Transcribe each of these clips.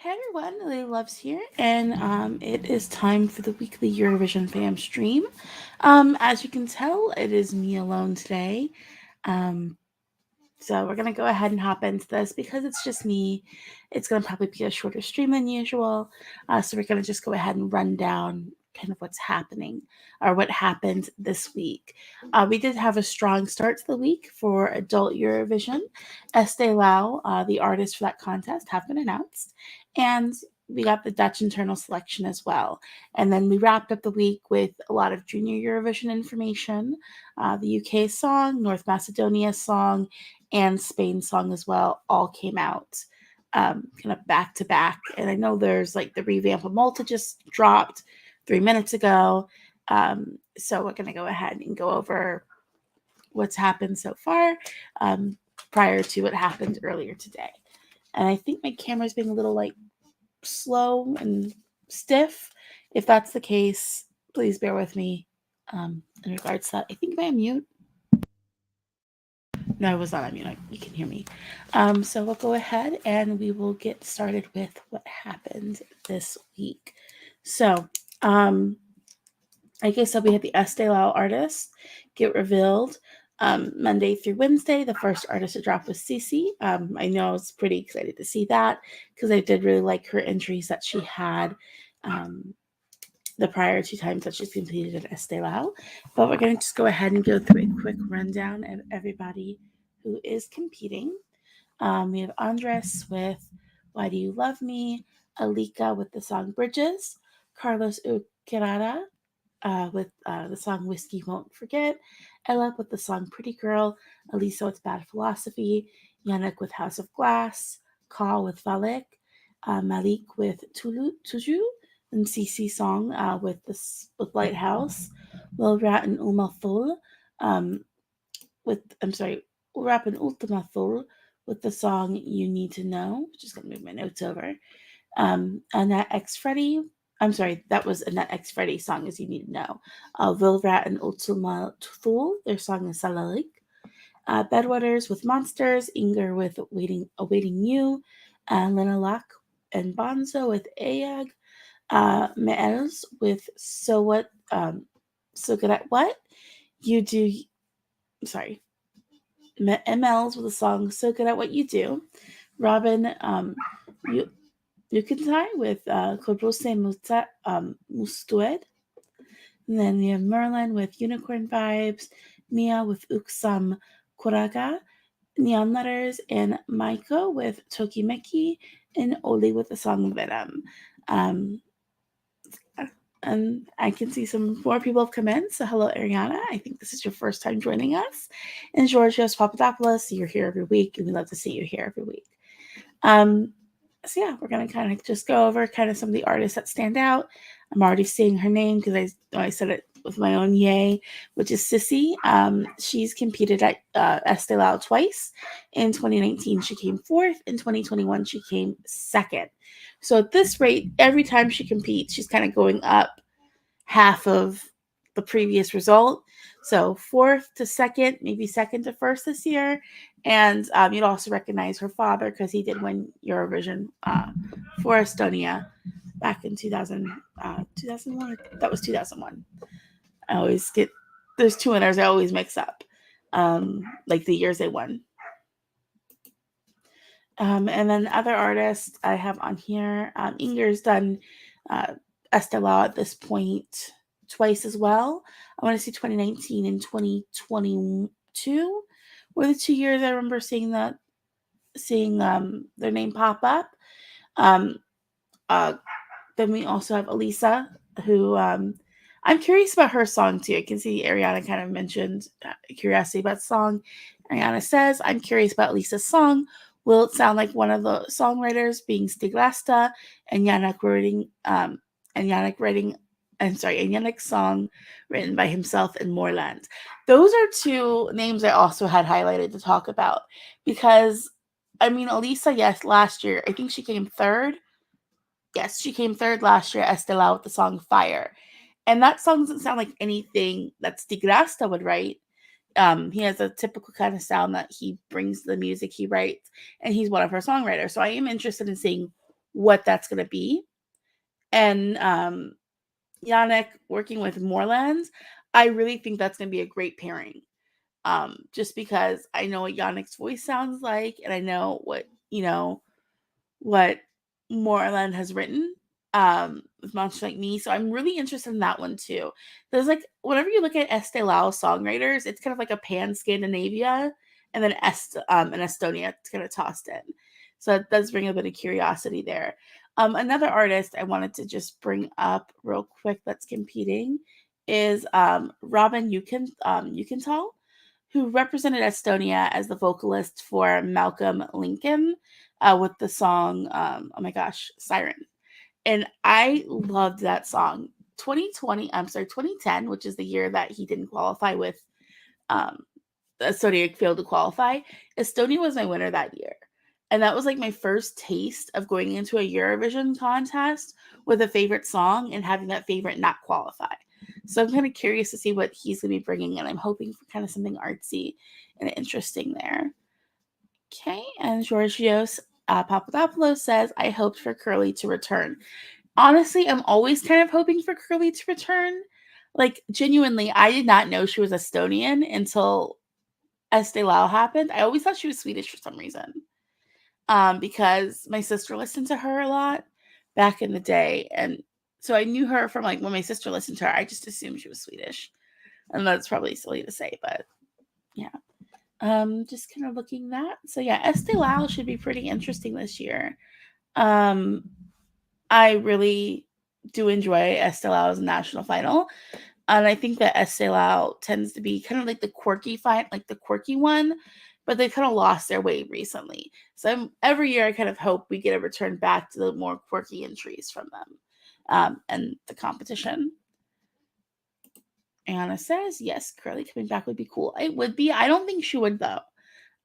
Hey everyone, Lili Loves here, and it is time for the weekly Eurovision Fam stream. As you can tell, it is me alone today. Um, so we're gonna go ahead and hop into this because it's just me. It's gonna probably be a shorter stream than usual. So we're gonna just go ahead and run down kind of what's happening or what happened this week. We did have a strong start to the week for adult Eurovision. Eesti Laul, the artists for that contest, have been announced, and we got the Dutch internal selection as well. And then we wrapped up the week with a lot of junior Eurovision information, the UK song, North Macedonia song, and Spain song as well all came out kind of back to back. And I know there's like the revamp of Malta just dropped 3 minutes ago. So we're going to go ahead and go over what's happened so far prior to what happened earlier today. And I think my camera's being a little like slow and stiff. If that's the case, please bear with me in regards to that. I think I'm mute. No, I was not on mute. You can hear me. So we'll go ahead and we will get started with what happened this week. So, like I said, we had the Eesti Laul artists get revealed Monday through Wednesday. The first artist to drop was Cici. I know I was pretty excited to see that because I did really like her entries that she had the prior two times that she's competed in Eesti Laul. But we're going to just go ahead and go through a quick rundown of everybody who is competing. We have Andres with Why Do You Love Me, Alika with the song Bridges, Carlos Ucarada with the song Whiskey Won't Forget, Ella with the song Pretty Girl, Elisa with Bad Philosophy, Yannick with House of Glass, Carl with Valek, Malik with Tuju, and Cici song with Lighthouse, Will Rat and Uma Thul Rap and Ultima Thul with the song You Need to Know. Just gonna move my notes over. Annette X Freddy. I'm sorry, that was Annette X Freddy song is You Need to Know. Will Rat and Ultima Thul, their song is Salalik. Bedwetters with Monsters, Inger with Awaiting You, Lena Locke and Bonzo with Ayag, Meels with So What, So Good at What? You Do, sorry, MLs with the song So Good at What You Do. Robin, Yukintai with Kodrose Mustued. And then we have Merlin with Unicorn Vibes, Mia with Uksam Kuraga, Neon Letters, and Maiko with Tokimeki, and Oli with the song Venom. And I can see some more people have come in. So hello, Ariana. I think this is your first time joining us. And Georgios Papadopoulos, you're here every week, and we love to see you here every week. So yeah, we're going to kind of just go over kind of some of the artists that stand out. I'm already seeing her name because I said it with my own yay, which is Cici. She's competed at Eesti Laul twice. In 2019, she came fourth. In 2021, she came second. So at this rate, every time she competes, she's kind of going up half of the previous result. So fourth to second, maybe second to first this year. And you'd also recognize her father because he did win Eurovision for Estonia back in 2001. That was 2001. I always get, there's two winners I always mix up, like the years they won. And then other artists I have on here, Inger's done Eesti Laul at this point twice as well. I want to see 2019 and 2022 were the 2 years I remember seeing their name pop up. Then we also have Elisa, who I'm curious about her song too. I can see Ariana kind of mentioned curiosity about the song. Ariana says, I'm curious about Lisa's song. Will it sound like one of the songwriters being Stig Rasta and Yannick's song written by himself in Moorland? Those are two names I also had highlighted to talk about because, I mean, Elisa, yes, last year, I think she came third. Yes, she came third last year at Eesti Laul with the song Fire. And that song doesn't sound like anything that Stig Rasta would write. He has a typical kind of sound that he brings to the music he writes, and he's one of her songwriters. So I am interested in seeing what that's going to be. And Yannick working with Morelands, I really think that's going to be a great pairing. Just because I know what Yannick's voice sounds like, and I know what Moreland has written with Monsters Like Me. So I'm really interested in that one too. There's like, whenever you look at Eesti Laul songwriters, it's kind of like a pan Scandinavia and then and Estonia. It's kind of tossed in. So it does bring a bit of curiosity there. Another artist I wanted to just bring up real quick that's competing is Robin Yukental, who represented Estonia as the vocalist for Malcolm Lincoln with the song, oh my gosh, Siren. And I loved that song. 2010, which is the year that he didn't qualify with um, Estonia failed to qualify. Estonia was my winner that year. And that was like my first taste of going into a Eurovision contest with a favorite song and having that favorite not qualify. So I'm kind of curious to see what he's going to be bringing, and I'm hoping for kind of something artsy and interesting there. Okay, and Georgios Papadopoulos says, I hoped for Curly to return. Honestly, I'm always kind of hoping for Curly to return. Like, genuinely, I did not know she was Estonian until Eesti Laul happened. I always thought she was Swedish for some reason. Because my sister listened to her a lot back in the day. And so I knew her from like when my sister listened to her, I just assumed she was Swedish. And that's probably silly to say, but yeah. Just kind of looking that. So yeah, Eesti Laul should be pretty interesting this year. I really do enjoy Eesti Laul's national final. And I think that Eesti Laul tends to be kind of like the quirky one, but they kind of lost their way recently. So every year I kind of hope we get a return back to the more quirky entries from them and the competition. Anna says, yes, Curly coming back would be cool. It would be. I don't think she would, though.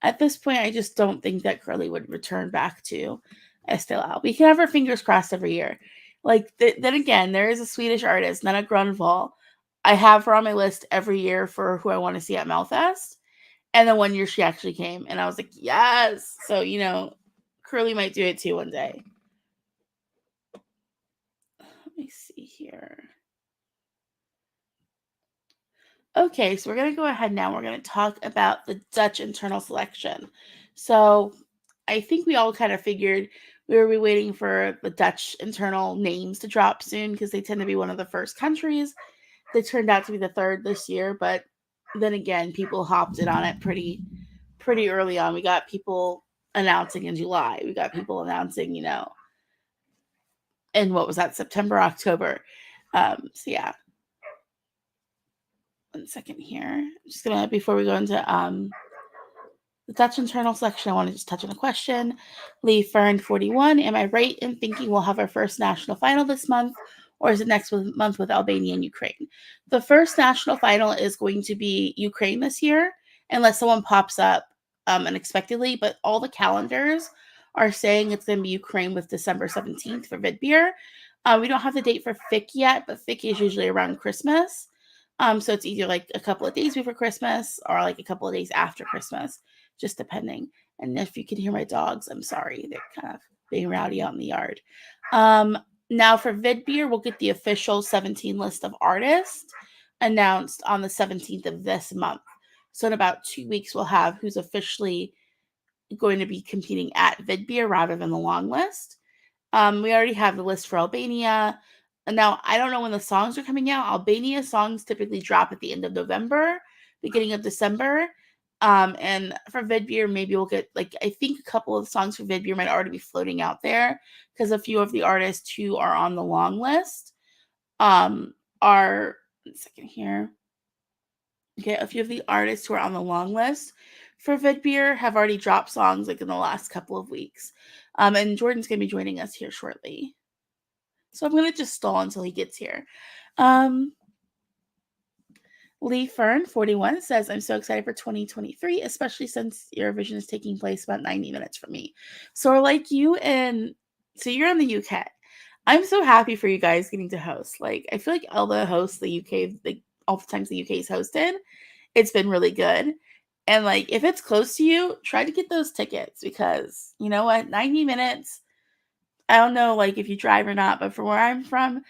At this point, I just don't think that Curly would return back to Eesti Laul. We can have our fingers crossed every year. Like, then again, there is a Swedish artist, Nana Grunwald. I have her on my list every year for who I want to see at Melfest. And then one year she actually came, and I was like, yes. So, Curly might do it too one day. Let me see here. Okay, so we're going to go ahead now. We're going to talk about the Dutch internal selection. So I think we all kind of figured we were waiting for the Dutch internal names to drop soon because they tend to be one of the first countries. They turned out to be the third this year, but then again, people hopped in on it pretty early on. We got people announcing in July. We got people announcing, in what was that, September, October. So yeah. 1 second here. I'm just gonna, before we go into the Dutch internal selection, I want to just touch on a question. Lee Fern 41. Am I right in thinking we'll have our first national final this month, or is it next month with Albania and Ukraine? The first national final is going to be Ukraine this year, unless someone pops up unexpectedly. But all the calendars are saying it's going to be Ukraine with December 17th for Vidbeer. We don't have the date for FIC yet, but FIC is usually around Christmas. So it's either like a couple of days before Christmas or like a couple of days after Christmas, just depending. And if you can hear my dogs, I'm sorry. They're kind of being rowdy out in the yard. Now for Vidbeer, we'll get the official 17 list of artists announced on the 17th of this month. So in about 2 weeks, we'll have who's officially going to be competing at Vidbeer rather than the long list. We already have the list for Albania. Now, I don't know when the songs are coming out. Albania songs typically drop at the end of November, beginning of December. And for Vidbeer, maybe we'll get, like, I think a couple of songs for Vidbeer might already be floating out there because a few of the artists who are on the long list are, 1 second here. Okay, a few of the artists who are on the long list for Vidbeer have already dropped songs like in the last couple of weeks. And Jordan's going to be joining us here shortly. So I'm going to just stall until he gets here. Lee Fern 41 says, I'm so excited for 2023, especially since Eurovision is taking place about 90 minutes from me. So we're like you, and so you're in the UK. I'm so happy for you guys getting to host. Like, I feel like Elba hosts the UK, like all the times the UK's hosted. It's been really good. And like, if it's close to you, try to get those tickets because you know what? 90 minutes. I don't know like if you drive or not, but from where I'm from,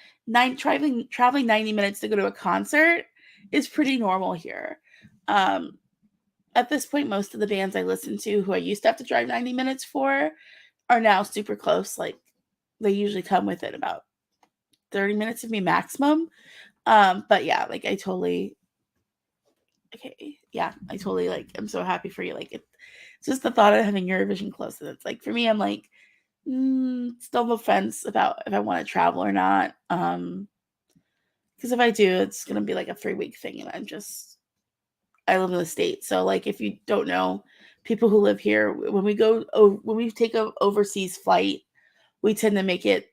traveling 90 minutes to go to a concert is pretty normal here. Um, at this point, most of the bands I listen to who I used to have to drive 90 minutes for are now super close. Like they usually come within about 30 minutes of me maximum. But yeah, like I totally okay, yeah, I totally like I'm so happy for you. Like it's just the thought of having Eurovision close. And it's like for me, I'm like, still on the fence about if I want to travel or not. Because if I do, it's gonna be like a 3 week thing, and I live in the States, so like if you don't know, people who live here, when we take a overseas flight, we tend to make it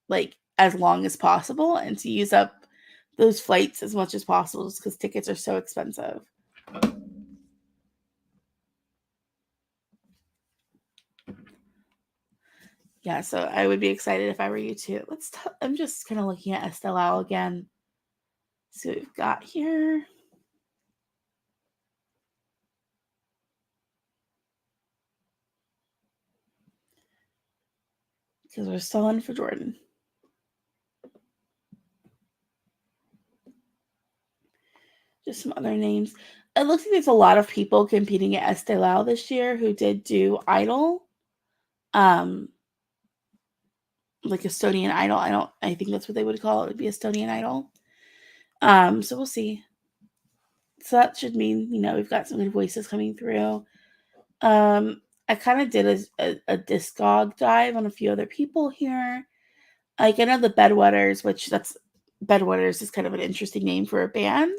like as long as possible and to use up those flights as much as possible just because tickets are so expensive. Yeah, so I would be excited if I were you too. I'm just kind of looking at Eesti Laul again. See what we've got here. Because we're still in for Jordan. Just some other names. It looks like there's a lot of people competing at Eesti Laul this year who did do Idol. Um, like Estonian Idol. I think that's what they would call it. It would be Estonian Idol. So we'll see. So that should mean, we've got some good voices coming through. I kind of did a Discog dive on a few other people here. Like I know the Bedwetters, Bedwetters is kind of an interesting name for a band.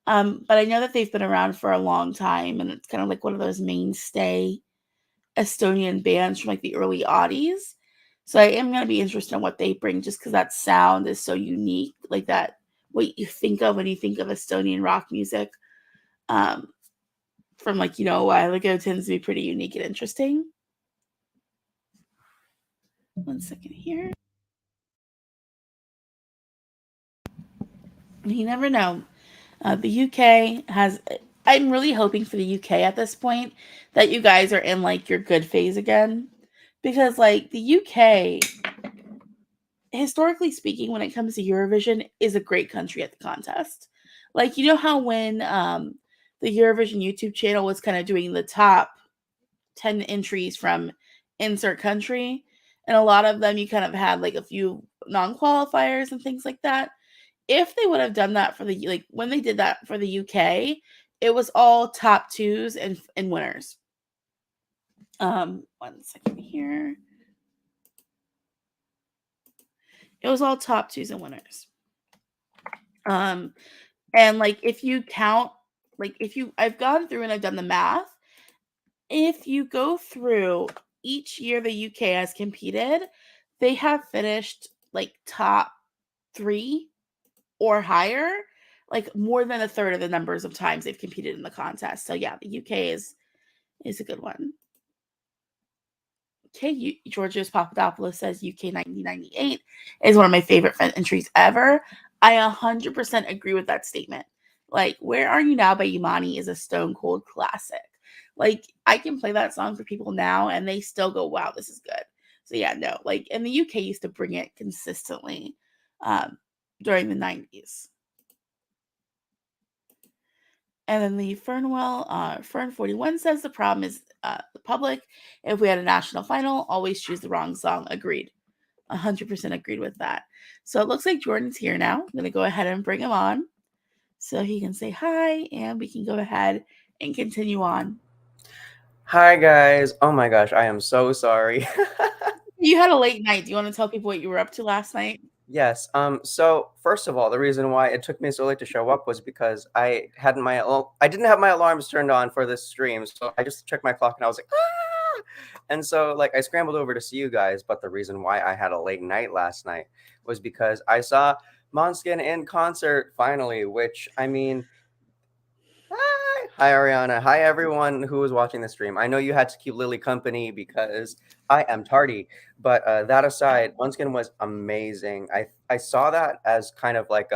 But I know that they've been around for a long time, and it's kind of like one of those mainstay Estonian bands from like the early oddies. So I am going to be interested in what they bring, just because that sound is so unique, like that what you think of when you think of Estonian rock music. Um, from like a while ago tends to be pretty unique and interesting. One second here. You never know. The UK has. I'm really hoping for the UK at this point that you guys are in like your good phase again, because like the UK, historically speaking, when it comes to Eurovision, is a great country at the contest. Like how when the Eurovision YouTube channel was kind of doing the top 10 entries from insert country, and a lot of them you kind of had like a few non-qualifiers and things like that. If they would have done that for the like when they did that for the UK, it was all top twos and winners. One second here. It was all top twos and winners. Um, and like if you count, like I've gone through and I've done the math. If you go through each year the UK has competed, they have finished like top 3 or higher, like more than a third of the numbers of times they've competed in the contest. So yeah, the UK is a good one. Okay, Georgios Papadopoulos says UK 1998 is one of my favorite entries ever. I 100% agree with that statement. Like, Where Are You Now by Imani is a stone cold classic. Like, I can play that song for people now and they still go, wow, this is good. So, yeah, no, like, and the UK used to bring it consistently during the 90s. And then the Fern 41 says the problem is the public. If we had a national final, always choose the wrong song. Agreed. 100% agreed with that. So it looks like Jordan's here now. I'm going to go ahead and bring him on so he can say hi and we can go ahead and continue on. Hi, guys. Oh my gosh, I am so sorry. You had a late night. Do you want to tell people what you were up to last night? Yes. So first of all, the reason why it took me so late to show up was because I didn't have my alarms turned on for this stream, so I just checked my clock and I was like, ah! And so like I scrambled over to see you guys, but the reason why I had a late night last night was because I saw Måneskin in concert finally, which I mean, hi Ariana. Hi everyone who was watching the stream. I know you had to keep Lily company because I am tardy, but that aside, Måneskin was amazing. I saw that as kind of like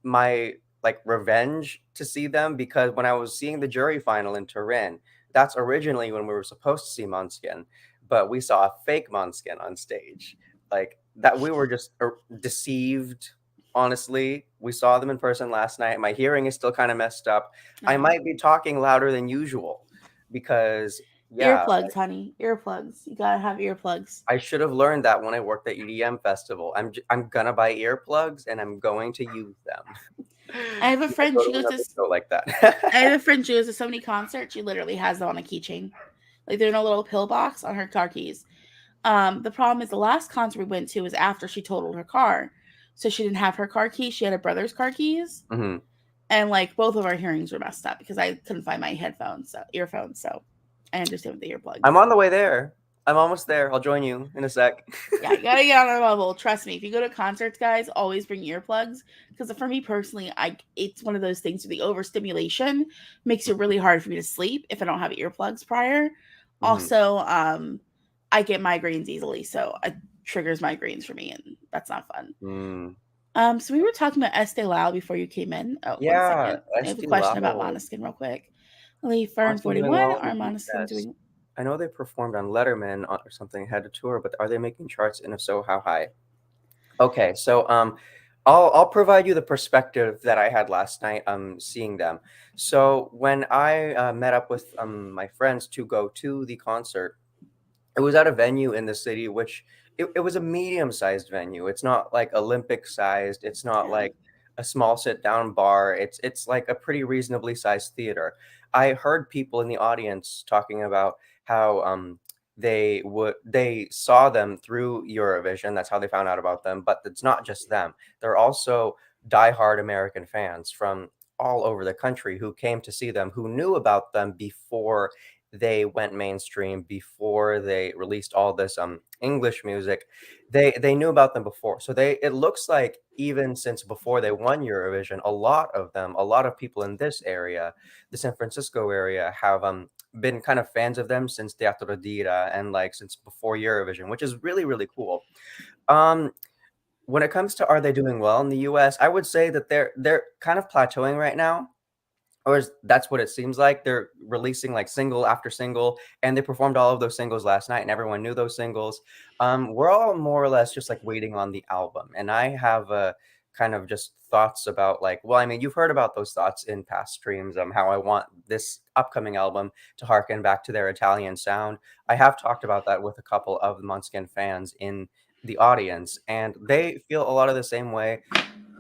my like revenge to see them, because when I was seeing the jury final in Turin, that's originally when we were supposed to see Måneskin. but we saw a fake Måneskin on stage. Like that, we were just deceived. Honestly, we saw them in person last night. My hearing is still kind of messed up. I might be talking louder than usual because earplugs, honey, earplugs. You gotta have earplugs. I should have learned that when I worked at EDM Festival. I'm gonna buy earplugs and I'm going to use them. I have a friend. She goes to show like that. I have a friend. She goes to so many concerts. She literally has them on a keychain. Like they're in a little pill box on her car keys. The problem is the last concert we went to was after she totaled her car, so she didn't have her car keys. She had her brother's car keys, and like both of our hearings were messed up because I couldn't find my earphones. So I understand with the earplugs. I'm on the way there. I'm almost there. I'll join you in a sec. Yeah, you gotta get on our level. Trust me. If you go to concerts, guys, always bring earplugs. Because for me personally, it's one of those things where the overstimulation makes it really hard for me to sleep if I don't have earplugs prior. Also, I get migraines easily, so it triggers migraines for me, and that's not fun. So we were talking about Eesti Laul before you came in. Oh, yeah, 1 second. I have a question about Måneskin real quick. Lili Fern 41. Are Måneskin doing? I know they performed on Letterman or something, had a tour, but are they making charts? And if so, how high? Okay, so I'll provide you the perspective that I had last night seeing them. So when I met up with my friends to go to the concert, it was at a venue in the city, which it was a medium-sized venue. It's not like Olympic-sized. It's not like a small sit-down bar. It's like a pretty reasonably sized theater. I heard people in the audience talking about how they saw them through Eurovision. That's how they found out about them. But it's not just them. They're also diehard American fans from all over the country who came to see them, who knew about them before they went mainstream, before they released all this English music. They knew about them before. So it looks like even since before they won Eurovision, a lot of people in this area, the San Francisco area, have been kind of fans of them since Teatro Dira and like since before Eurovision, which is really, really cool. When it comes to are they doing well in the US, I would say that they're kind of plateauing right now. Or that's what it seems like. They're releasing like single after single, and they performed all of those singles last night, and everyone knew those singles. We're all more or less just like waiting on the album, and I have a kind of just thoughts about like, well, I mean, you've heard about those thoughts in past streams, how I want this upcoming album to harken back to their Italian sound. I have talked about that with a couple of the Måneskin fans in the audience, and they feel a lot of the same way.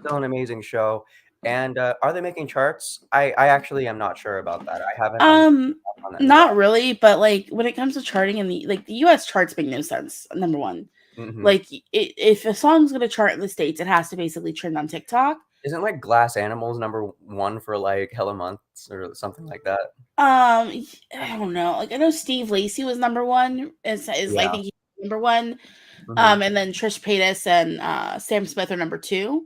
Still an amazing show. And are they making charts? I actually am not sure about that. I haven't. Not really, but like when it comes to charting in the US charts make no sense. Number one, like if a song's gonna chart in the States, it has to basically trend on TikTok. Isn't like Glass Animals #1 for like hella months or something like that? I don't know. Like I know Steve Lacy was #1. Is I think he's #1. And then Trish Paytas and Sam Smith are #2.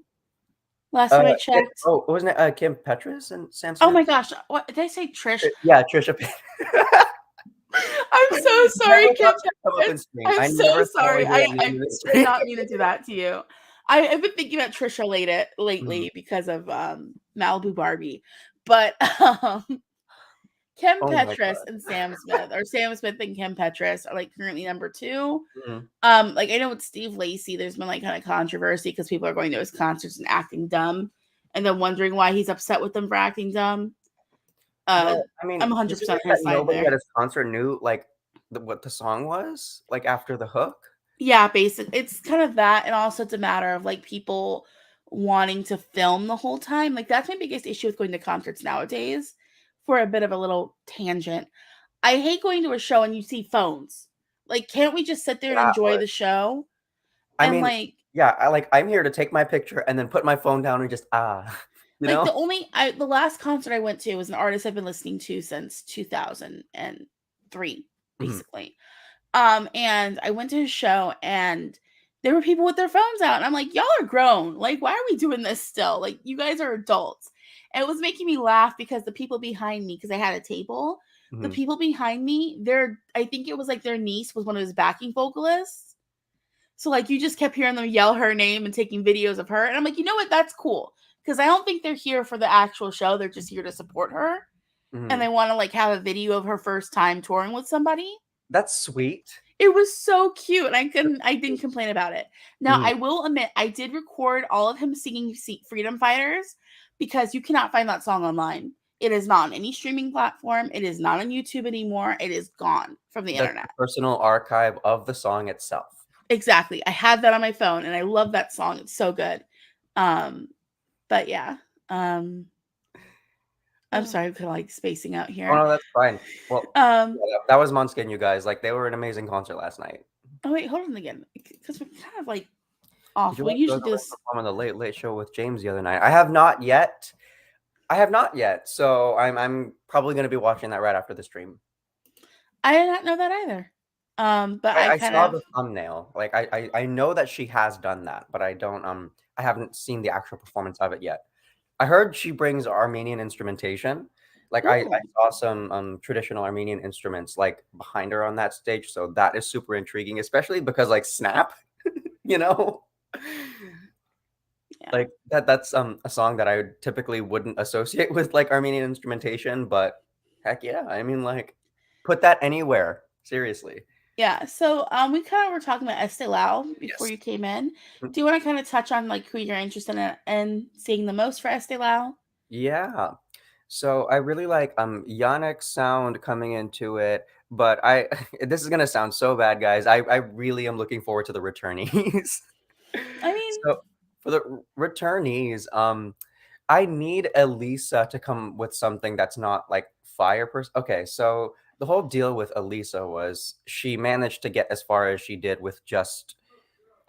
Last time I checked. Wasn't it Kim Petras and Sam Smith? Oh my gosh. What did I say? Trish? Yeah, Trisha. I'm so sorry, Kim. I'm so sorry. I did not mean to do that to you. I've been thinking about Trisha lately because of Malibu Barbie. But Kim Petras and Sam Smith, or Sam Smith and Kim Petras, are like currently #2. Like I know with Steve Lacy, there's been like kind of controversy because people are going to his concerts and acting dumb, and then wondering why he's upset with them for acting dumb. I mean, I'm 100% his side nobody there. at his concert knew like what the song was like after the hook. Yeah, basically, it's kind of that, and also it's a matter of like people wanting to film the whole time. Like that's my biggest issue with going to concerts nowadays. For a bit of a little tangent, I hate going to a show and you see phones. Like, can't we just sit there and enjoy the show? I mean, I'm here to take my picture and then put my phone down and just you know? The last concert I went to was an artist I've been listening to since 2003, basically. And I went to his show and there were people with their phones out, and I'm like, y'all are grown. Like, why are we doing this still? Like, you guys are adults. And it was making me laugh because the people behind me, because I had a table, the people behind me, I think it was like their niece was one of his backing vocalists. So like you just kept hearing them yell her name and taking videos of her. And I'm like, you know what? That's cool. Because I don't think they're here for the actual show. They're just here to support her. And they want to like have a video of her first time touring with somebody. That's sweet. It was so cute, and I didn't complain about it. Now, I will admit, I did record all of him singing Freedom Fighters because you cannot find that song online. It is not on any streaming platform. It is not on YouTube anymore. It is gone from the internet. Personal archive of the song itself. Exactly. I have that on my phone, and I love that song. It's so good. But yeah. I'm sorry, I'm kind of like spacing out here. Oh no, that's fine. Well, that was Måneskin, you guys. Like, they were an amazing concert last night. Oh wait, hold on again, because we're kind of like off. Did We you usually do this on the Late Late Show with James the other night. I have not yet. So I'm probably going to be watching that right after the stream. I did not know that either. But I saw the thumbnail. Like, I know that she has done that, but I haven't seen the actual performance of it yet. I heard she brings Armenian instrumentation. Like, I saw some traditional Armenian instruments like behind her on that stage, so that is super intriguing, especially because like Snap, you know, like that's a song that I typically wouldn't associate with like Armenian instrumentation, but heck yeah, I mean, like, put that anywhere, seriously. Yeah, so we kind of were talking about Eesti Laul before you came in. Do you want to kind of touch on like who you're interested in seeing the most for Eesti Laul? Yeah. So I really like Yannick's sound coming into it, but this is gonna sound so bad, guys. I really am looking forward to the returnees. I mean, so for the returnees, I need Elisa to come with something that's not like fire person. Okay, so the whole deal with Elisa was she managed to get as far as she did with just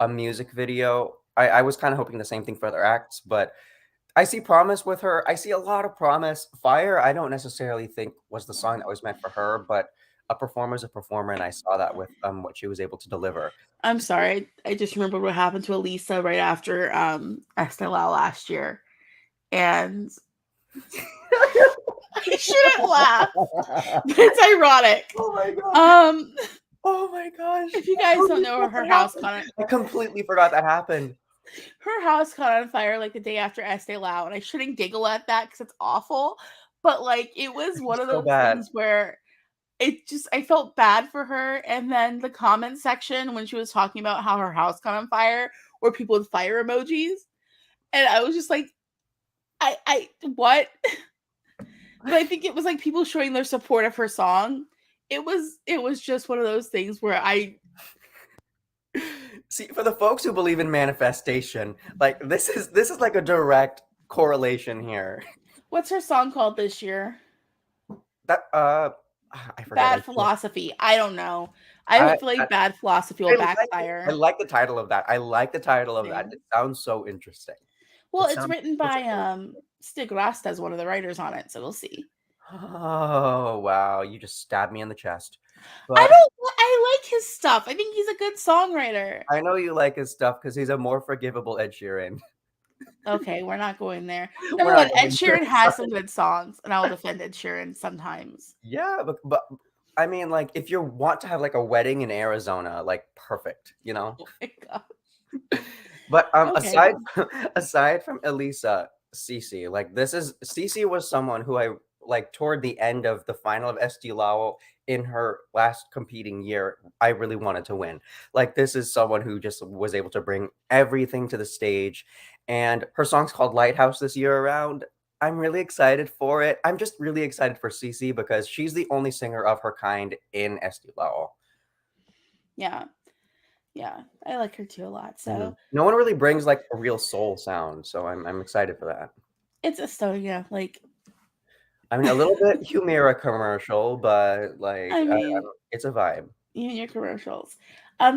a music video. I was kind of hoping the same thing for other acts, but I see promise with her. I see a lot of promise. Fire, I don't necessarily think was the song that was meant for her, but a performer is a performer, and I saw that with what she was able to deliver. I'm sorry. I just remembered what happened to Elisa right after Eesti Laul last year. And I shouldn't laugh. But it's ironic. Oh my god. Oh my gosh. If you guys don't know, her house caught on. I completely forgot that happened. Her house caught on fire like the day after Eesti Laul, and I shouldn't giggle at that because it's awful. But like, it was one of those things where I felt bad for her. And then the comment section when she was talking about how her house caught on fire were people with fire emojis, and I was just like, I what? But I think it was like people showing their support of her song. It was just one of those things where I see, for the folks who believe in manifestation, like this is like a direct correlation here. What's her song called this year? That I forgot. Bad Philosophy. I don't know. I feel like Bad Philosophy will backfire. I like the title of that. It sounds so interesting. Well, it's written by Stig Rasta as one of the writers on it, so we'll see. Oh wow, you just stabbed me in the chest. But I like his stuff. I think he's a good songwriter. I know you like his stuff because he's a more forgivable Ed Sheeran. Okay, we're not going there. Number one, Ed Sheeran has some good songs, and I will defend Ed Sheeran sometimes. Yeah, but I mean, like, if you want to have like a wedding in Arizona, like, perfect, you know? Oh my god. But aside from Elisa, Cece, like, Cece was someone who I like toward the end of the final of Eesti Laul in her last competing year, I really wanted to win. Like, this is someone who just was able to bring everything to the stage, and her song's called Lighthouse this year around. I'm really excited for it. I'm just really excited for Cece because she's the only singer of her kind in Eesti Laul. Yeah. Yeah, I like her too a lot. So no one really brings like a real soul sound, so I'm excited for that. It's Estonia, like. I mean, a little bit Humira commercial, but like, I mean, it's a vibe. Even your commercials.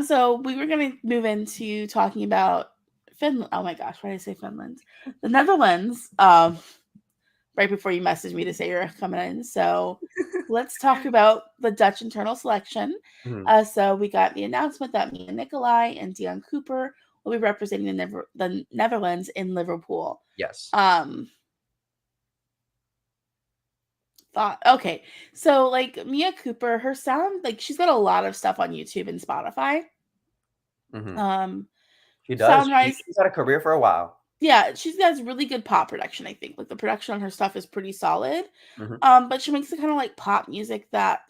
So we were gonna move into talking about Finland. Oh my gosh, why did I say Finland? The Netherlands. Right before you messaged me to say you're coming in. So let's talk about the Dutch internal selection. So we got the announcement that Mia Nicolai and Dion Cooper will be representing the Netherlands in Liverpool. Yes. Okay. So like Mia Cooper, her sound, like she's got a lot of stuff on YouTube and Spotify. She does. She's had a career for a while. Yeah, she has really good pop production, I think. Like the production on her stuff is pretty solid. But she makes the kind of like pop music that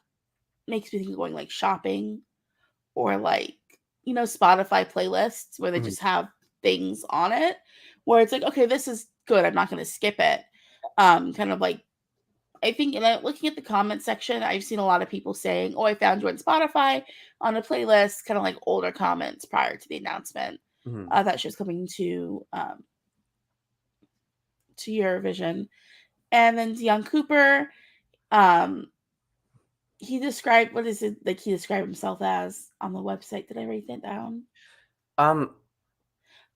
makes me think of going like shopping or like, Spotify playlists where they just have things on it where it's like, okay, this is good. I'm not going to skip it. Kind of like, I think, looking at the comment section, I've seen a lot of people saying, "Oh, I found you on Spotify on a playlist," kind of like older comments prior to the announcement that she was coming to Eurovision. And then Dion Cooper, he described, what is it like he described himself as on the website? Did I write that down?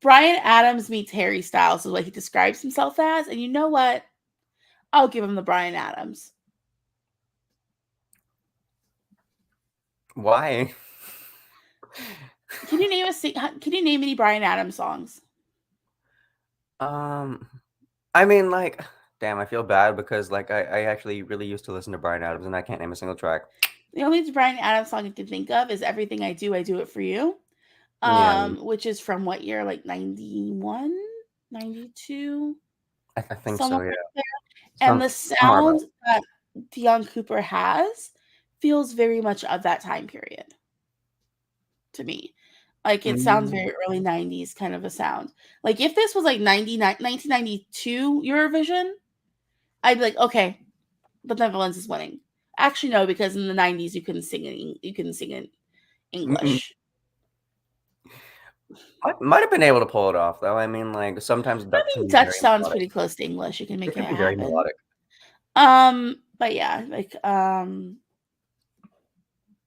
Bryan Adams meets Harry Styles is what he describes himself as, and you know what? I'll give him the Bryan Adams. Why? Can you name any Bryan Adams songs? I mean, like, damn, I feel bad because like I actually really used to listen to Bryan Adams and I can't name a single track. The only Bryan Adams song I can think of is "Everything I Do It For You," Yeah, which is from what year? Like 91, 92, I think so. somewhere Yeah, there. And the somewhere about. sound that Dion Cooper has feels very much of that time period to me. Like, it sounds Mm. very early 90s kind of a sound. Like, if this was like 1992 Eurovision, I'd be like, okay, the Netherlands is winning. Actually, no, because in the 90s you couldn't sing in English. I might have been able to pull it off though. I mean, like sometimes I Dutch can mean, be Dutch very sounds melodic. pretty close to English. You can make It it can be very happen. melodic. But yeah, like, no,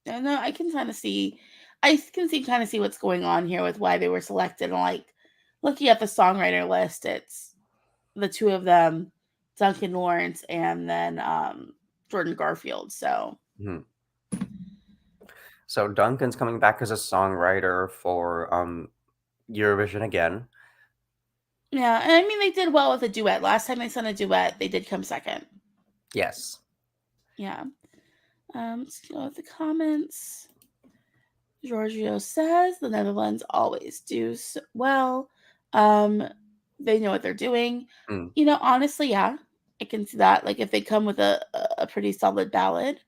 I can kind of see, kind of see what's going on here with why they were selected. And like, looking at the songwriter list, it's the two of them, Duncan Lawrence and then Jordan Garfield. So So Duncan's coming back as a songwriter for Eurovision again. yeah, and I mean they did well with a duet. Last time they sent a duet, they did come second. Yes. Yeah. Let's go with the comments. Giorgio says the Netherlands always do well. They know what they're doing. Mm. Honestly, yeah, I can see that. Like, if they come with a pretty solid ballad.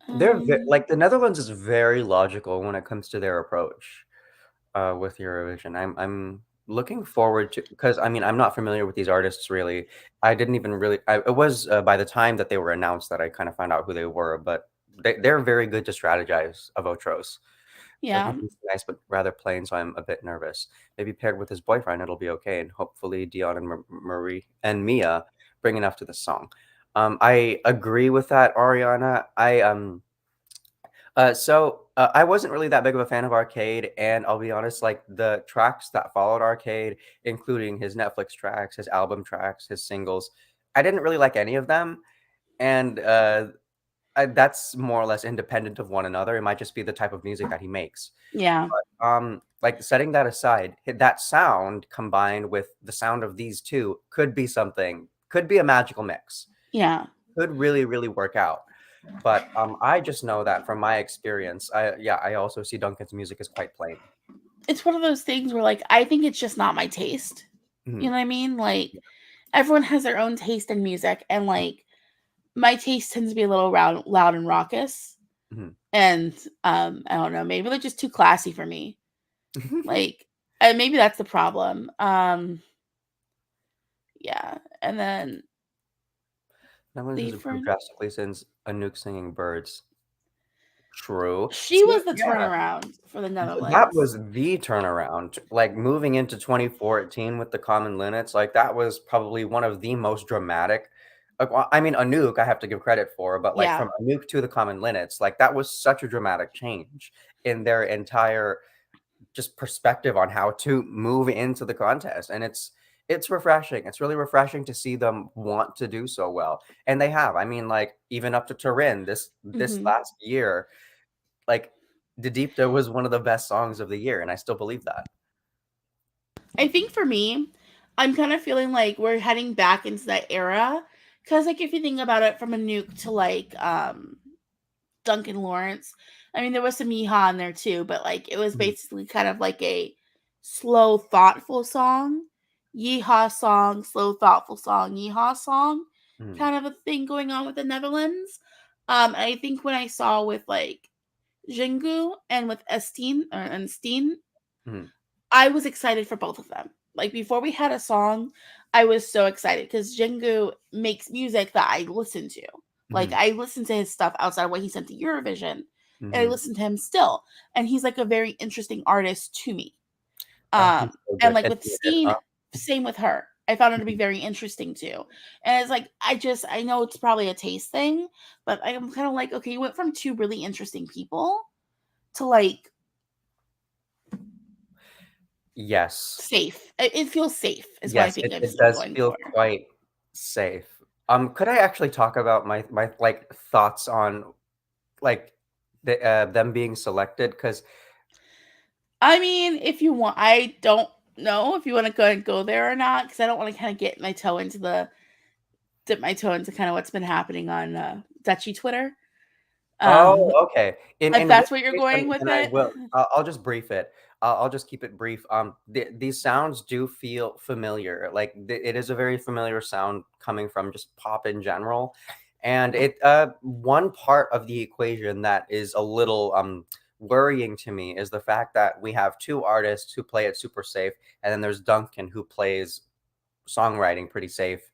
Like the Netherlands is very logical when it comes to their approach with Eurovision. I'm looking forward to, because I mean I'm not familiar with these artists really. I didn't even really. It was by the time that they were announced that I kind of found out who they were. But they're very good to strategize of outros. Yeah, Everything's nice but rather plain, so I'm a bit nervous. Maybe paired with his boyfriend, it'll be okay, and hopefully Dion and Marie and Mia bring enough to the song. I agree with that, Ariana. I wasn't really that big of a fan of Arcade, and I'll be honest, like the tracks that followed Arcade, including his Netflix tracks, his album tracks, his singles, I didn't really like any of them, and that's more or less independent of one another. It might just be the type of music that he makes. yeah, Like setting that aside, that sound combined with the sound of these two could be something, could be a magical mix, yeah. could really, really work out. But I just know that from my experience, I also see Duncan's music as quite plain. It's one of those things where, like, I think it's just not my taste. You know what I mean? Like, everyone has their own taste in music, and like, my taste tends to be a little loud and raucous. And I don't know, maybe they're just too classy for me. Like, and maybe that's the problem. Yeah, and then Netherlands has improved drastically since Anouk singing Birds. True. she See, was the yeah, turnaround for the that Netherlands. was the turnaround. Like moving into 2014 with the Common Linnets, like that was probably one of the most dramatic. I mean, Anouk, I have to give credit for, but like Yeah, from Anouk to the Common Linnets, like that was such a dramatic change in their entire just perspective on how to move into the contest, and it's refreshing. It's really refreshing to see them want to do so well, and they have. I mean, like even up to Turin this last year, like Dedipta was one of the best songs of the year, and I still believe that. I think for me, I'm kind of feeling like we're heading back into that era because, like, if you think about it, from a nuke to like Duncan Lawrence, I mean, there was some yeehaw in there too, but like it was basically kind of like a slow, thoughtful song, yeehaw song, slow, thoughtful song, yeehaw song, kind of a thing going on with the Netherlands. And I think when I saw with like Jingu and with Steen, Mhm. I was excited for both of them. Like before we had a song, I was so excited because Jingu makes music that I listen to. Like Mhm. I listen to his stuff outside of what he sent to Eurovision, and I Mhm. listen to him still. And he's like a very interesting artist to me. He's so And good. like And with David, Steen, huh? same with her. I found her to be Mhm. very interesting too. And it's like I know it's probably a taste thing, but I'm kind of like, okay, you went from two really interesting people to like Yes. safe. It feels safe, is what I Yes, think it I'm does going feel for. quite safe. Could I actually talk about my like thoughts on like them being selected? Because I mean, if you want, I don't know if you want to go there or not, because I don't want to kind of dip my toe into kind of what's been happening on Dutchy Twitter. Um, oh, okay. if In which that's where you're case, going with then I it, will. I'll just brief it. I'll just keep it brief. These sounds do feel familiar. Like it is a very familiar sound coming from just pop in general, and it one part of the equation that is a little worrying to me is the fact that we have two artists who play it super safe, and then there's Duncan who plays songwriting pretty safe.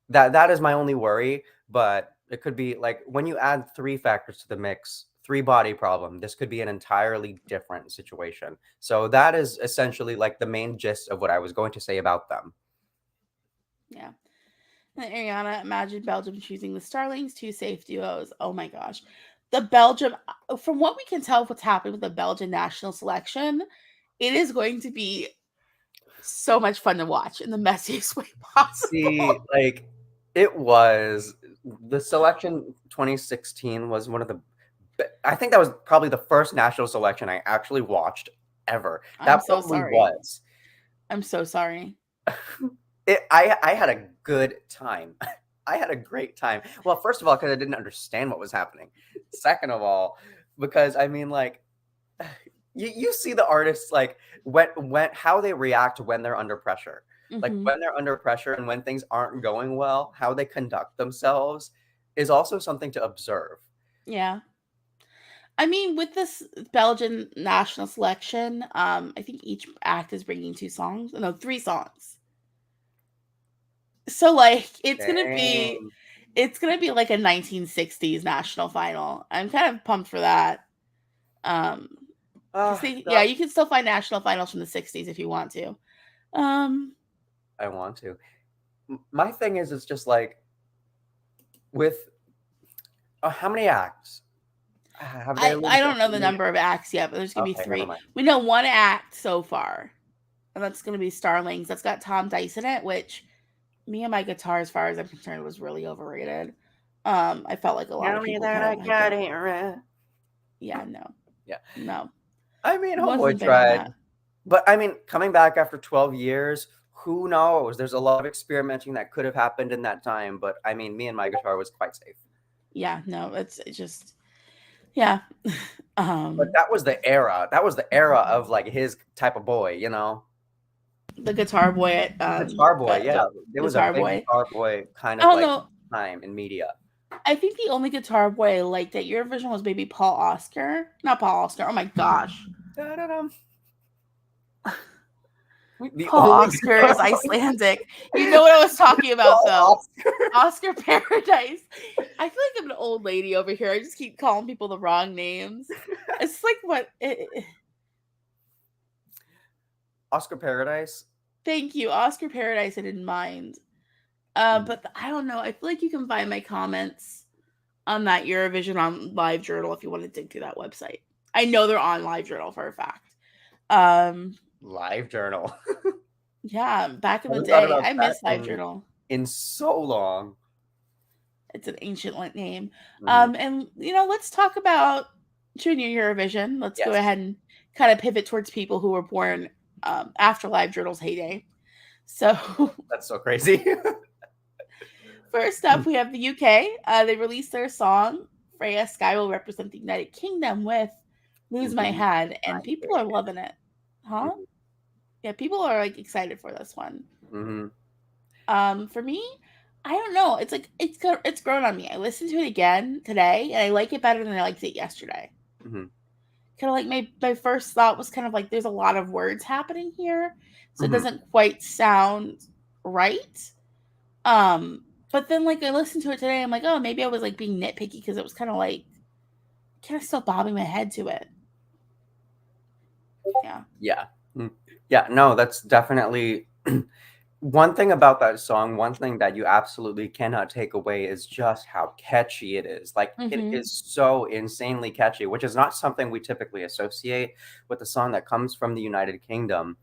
That is my only worry, but it could be like when you add three factors to the mix, three body problem, this could be an entirely different situation. So that is essentially like the main gist of what I was going to say about them. yeah. And Ariana, imagine Belgium choosing the Starlings, two safe duos. Oh my gosh. The Belgium, from what we can tell, what's happened with the Belgian national selection, it is going to be so much fun to watch in the messiest way See, possible. like it was the selection 2016 was one of the I think that was probably the first national selection I actually watched ever. I'm That so probably sorry. was. I'm so sorry. I had a good time. I had a great time. Well, first of all, because I didn't understand what was happening. Second of all, because I mean, like, you see the artists like when how they react when they're under pressure. Like Hmm. when they're under pressure and when things aren't going well, how they conduct themselves is also something to observe. Yeah. I mean, with this Belgian national selection, I think each act is bringing two songs. No, three songs. So like Dang. it's gonna be like a 1960s national final. I'm kind of pumped for that. Um, because That you can still find national finals from the 60s if you want to. Um, I want to. My thing is, it's just like with how many acts have they I alluded to? don't know How the many? number of acts yet, but there's gonna be Okay, never three. mind. We know one act so far, and that's gonna be Starlings. That's got Tom Dice in it, which me and my guitar, as far as I'm concerned, was really overrated. I felt like a lot Tell of me people that kind I of hyped got it. it right. Yeah, no, Yeah. no, I mean, wasn't Homeboy a fan of tried. that. But I mean, coming back after 12 years, who knows? There's a lot of experimenting that could have happened in that time. But I mean, me and my guitar was quite safe. Yeah, no, it's just yeah. But um, that was the era. That was the era of like his type of boy, you know? the guitar boy at Guitar boy, yeah. It was a guitar big boy. guitar boy kind I of don't like know. time in media. I think the only guitar boy I liked at Eurovision was maybe Paul Oscar. Not Paul Oscar. Oh my gosh. Da-da-dum. The Paul only Oscar is Icelandic. You know what I was talking about, though. Oscar. Oscar Paradise. I feel like I'm an old lady over here. I just keep calling people the wrong names. It's like Oscar Paradise. thank you, Oscar Paradise. I didn't mind. But I don't know. I feel like you can find my comments on that Eurovision on LiveJournal if you want to dig through that website. I know they're on LiveJournal for a fact. Um, Live journal. yeah, back in I the haven't thought day, about I that miss LiveJournal. in so long. It's an ancient name. Mhm. And let's talk about Junior Eurovision. Let's go Yes, ahead and kind of pivot towards people who were born after LiveJournal's heyday. So that's so crazy. first up, we have the UK. They released their song. Freya Sky will represent the United Kingdom with Lose My Mhm. Head, and My people are favorite. loving it. Huh? Mhm. Yeah, people are like excited for this one. Mhm. For me, I don't know. It's like it's grown on me. I listened to it again today, and I like it better than I liked it yesterday. Mhm. Kind of like my first thought was kind of like there's a lot of words happening here, so it Mhm. doesn't quite sound right. Um, but then like I listened to it today, I'm like, oh, maybe I was like being nitpicky because it was kind of like still bobbing my head to it. Yeah. Yeah. Mm. Yeah, no, that's definitely one thing about that song, one thing that you absolutely cannot take away is just how catchy it is. Like, it Mm-hmm. is so insanely catchy, which is not something we typically associate with a song that comes from the United Kingdom.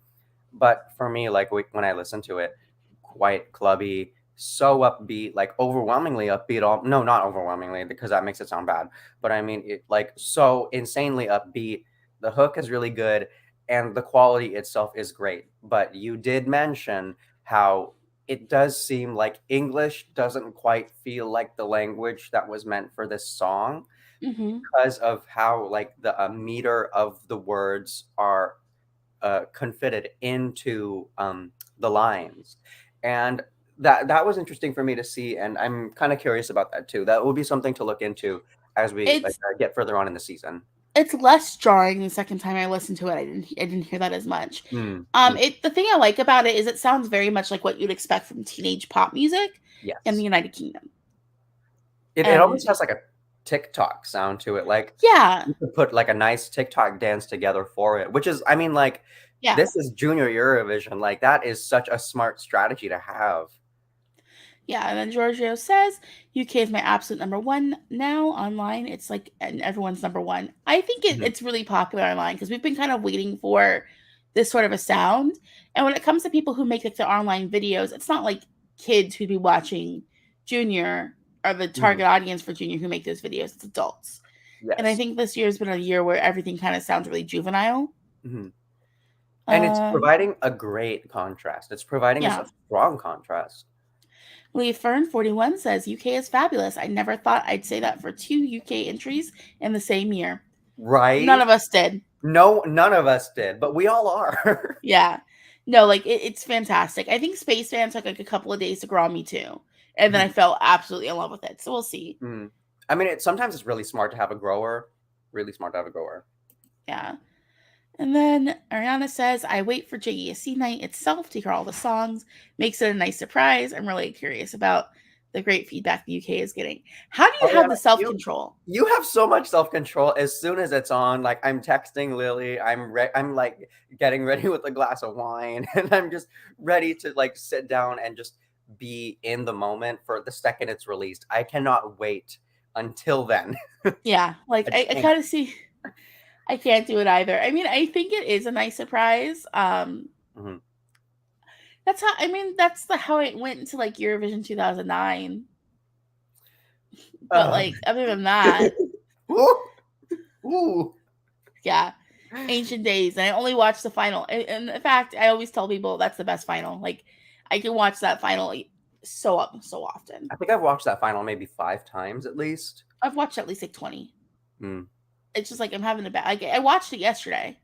But for me, like, when I listen to it, quite clubby, so upbeat, like overwhelmingly upbeat. All no, not overwhelmingly because that makes it sound bad. But I mean, it like so insanely upbeat. The hook is really good, and the quality itself is great. But you did mention how it does seem like English doesn't quite feel like the language that was meant for this song Mm-hmm. because of how like the meter of the words are confitted into the lines, and that was interesting for me to see, and I'm kind of curious about that too. That will be something to look into as we like It's get further on in the season. it's less jarring the second time I listened to it. I didn't hear that as much. Mm, mm, The thing I like about it is it sounds very much like what you'd expect from teenage pop music in the yes, United Kingdom. it And almost has like a TikTok sound to it. Like yeah, you could put like a nice TikTok dance together for it, which is, I mean, like yeah, this is Junior Eurovision. Like that is such a smart strategy to have. yeah. And then Giorgio says UK is my absolute number one now online. It's like and everyone's number one. I think Mhm. it's really popular online because we've been kind of waiting for this sort of a sound. And when it comes to people who make like their online videos, it's not like kids who'd be watching Junior or the Mhm. target audience for Junior who make those videos. It's adults. And I Yes. think this year's been a year where everything kind of sounds really juvenile. Mhm. And it's Um, providing a great contrast. It's providing us yeah. a strong contrast. Lee Fern 41 says UK is fabulous. I never thought I'd say that for two UK entries in the same year. None Right? of us did. No, none of us did, but we all are. Yeah. No, like it's fantastic. I think Spaceman took like a couple of days to grow on me too. And then I fell absolutely in love with it. So we'll see. Mm. I mean, sometimes it's really smart to have a grower. Really smart to have a grower. Yeah. And then Ariana says, I wait for JESC night itself to hear all the songs. Makes it a nice surprise. I'm really curious about the great feedback the UK is getting. How do you have Ariana, the self you control? you have so much self-control. As soon as it's on, like I'm texting Lily, I'm like getting ready with a glass of wine, and I'm just ready to like sit down and just be in the moment for the second it's released. I cannot wait until then. Yeah, like I I can't. kind of see I can't do it either. I mean, I think it is a nice surprise. Mhm. That's how I mean that's the how it went into like Eurovision 2009. But Uh, like other than that, ooh, ooh. yeah, ancient days. And I only watched the final. And in fact, I always tell people that's the best final. Like I can watch that final so often. I think I've watched that final maybe 5 times at least. I've watched at least like 20. Mm. It's just like I'm having a bad. Like I watched it yesterday.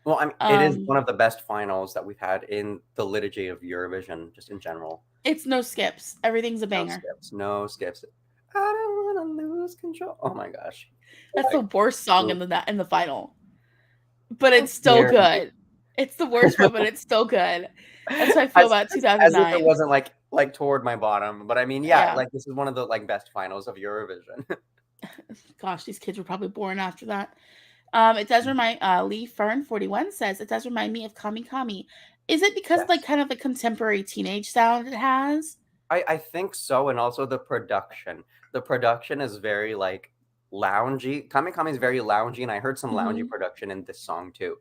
Well, I mean, it is Um, one of the best finals that we've had in the liturgy of Eurovision, just in general. it's no skips. Everything's a No banger. skips, no skips. I don't want to lose control. Oh my gosh. That's the Like, worst song ooh, in the final, but how it's still dare you? good. It's the worst one, but it's still good. That's how I feel about As if it 2009. wasn't like toward my bottom, but I mean, yeah, Yeah. like this is one of the like best finals of Eurovision. Gosh, these kids were probably born after that. It does remind Lee Fern 41 says it does remind me of Kami Kami. Is it because of like Yes. kind of the contemporary teenage sound it has? I think so, and also the production. The production is very like loungy. Kame Kame is very loungy, and I heard some loungy Hmm. production in this song too.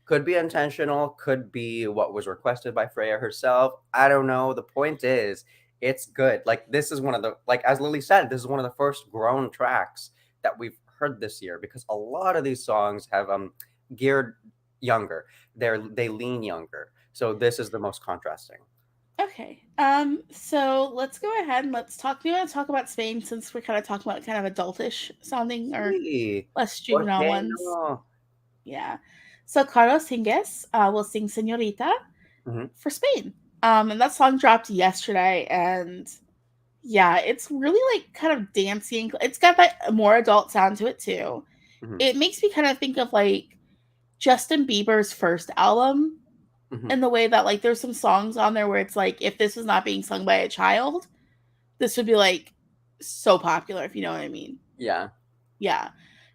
Could be intentional, could be what was requested by Freya herself. I don't know. The point is, it's good. Like this is one of the like as Lily said, this is one of the first grown tracks that we've heard this year because a lot of these songs have geared younger. They lean younger. So this is the most contrasting. Okay. So let's go ahead and let's talk. We want to talk about Spain since we're kind of talking about kind of adultish sounding or Sí, less ¿por juvenile qué ones. no? Yeah. So Carlos Hinges will sing Senorita Mhm. for Spain. And that song dropped yesterday, and yeah, it's really like kind of dancing. It's got that more adult sound to it too. Mhm. it makes me kind of think of like Justin Bieber's first album, Mhm. in the way that like there's some songs on there where it's like if this was not being sung by a child, this would be like so popular, if you know what I mean. Yeah. Yeah.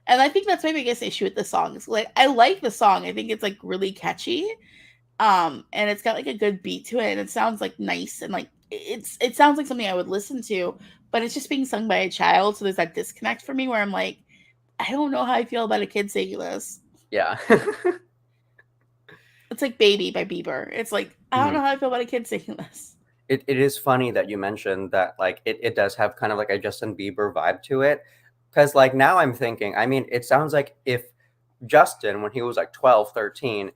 And I think that's my biggest issue with the songs. Like I like the song. I think it's like really catchy. And it's got like a good beat to it and it sounds like nice and like it sounds like something I would listen to, but it's just being sung by a child, so there's that disconnect for me where I'm like, I don't know how I feel about a kid singing this. Yeah. It's like Baby by Bieber. It's like I don't Mhm. know how I feel about a kid singing this. It is funny that you mentioned that like it does have kind of like a Justin Bieber vibe to it. Because like now I'm thinking, I mean, it sounds like if Justin, when he was like 12, 13,